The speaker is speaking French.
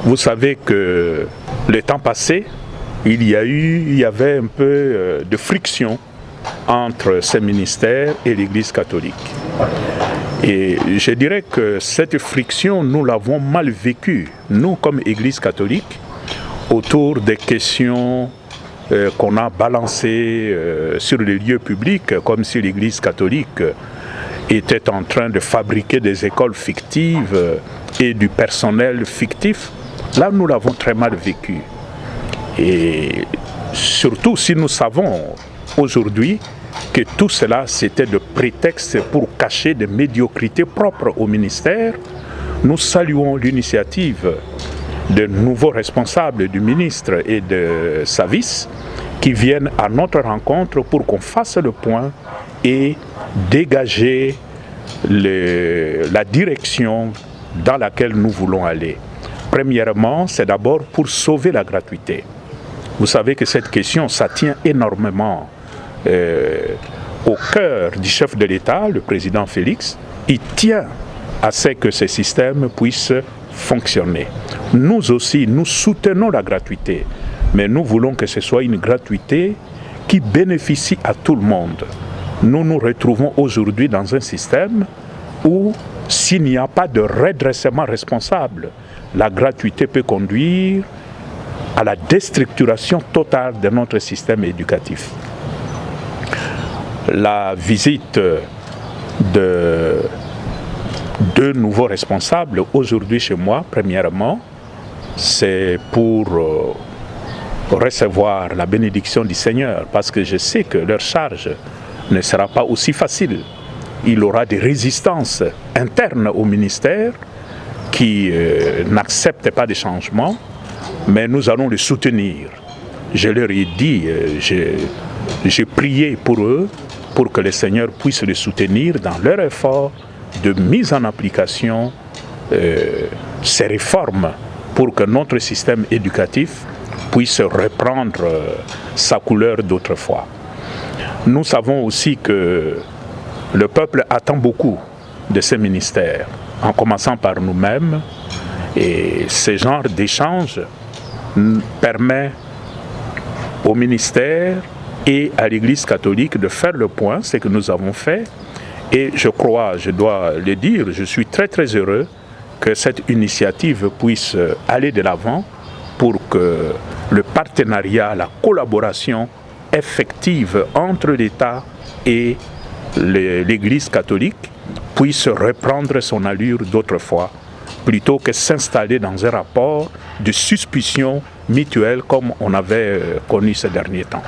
Vous savez que le temps passé, il y avait un peu de friction entre ces ministères et l'Église catholique. Et je dirais que cette friction, nous l'avons mal vécue, nous comme Église catholique, autour des questions qu'on a balancées sur les lieux publics, comme si l'Église catholique était en train de fabriquer des écoles fictives et du personnel fictif. Là, nous l'avons très mal vécu. Et surtout si nous savons aujourd'hui que tout cela, c'était de prétexte pour cacher des médiocrités propres au ministère, nous saluons l'initiative de nouveaux responsables du ministre et de sa vice qui viennent à notre rencontre pour qu'on fasse le point et dégager la direction dans laquelle nous voulons aller. Premièrement, c'est d'abord pour sauver la gratuité. Vous savez que cette question, ça tient énormément au cœur du chef de l'État, le président Félix. Il tient à ce que ce système puisse fonctionner. Nous aussi, nous soutenons la gratuité, mais nous voulons que ce soit une gratuité qui bénéficie à tout le monde. Nous nous retrouvons aujourd'hui dans un système où, s'il n'y a pas de redressement responsable, la gratuité peut conduire à la déstructuration totale de notre système éducatif. La visite de deux nouveaux responsables aujourd'hui chez moi, premièrement, c'est pour recevoir la bénédiction du Seigneur, parce que je sais que leur charge ne sera pas aussi facile. Il y aura des résistances internes au ministère qui n'acceptent pas de changements, mais nous allons les soutenir. Je leur ai dit, j'ai prié pour eux, pour que le Seigneur puisse les soutenir dans leur effort de mise en application ces réformes pour que notre système éducatif puisse reprendre sa couleur d'autrefois. Nous savons aussi que le peuple attend beaucoup de ces ministères, en commençant par nous-mêmes, et ce genre d'échange permet au ministère et à l'Église catholique de faire le point, ce que nous avons fait. Et je crois, je dois le dire, je suis très très heureux que cette initiative puisse aller de l'avant pour que le partenariat, la collaboration effective entre l'État et l'Église catholique puisse reprendre son allure d'autrefois, plutôt que s'installer dans un rapport de suspicion mutuelle comme on avait connu ces derniers temps.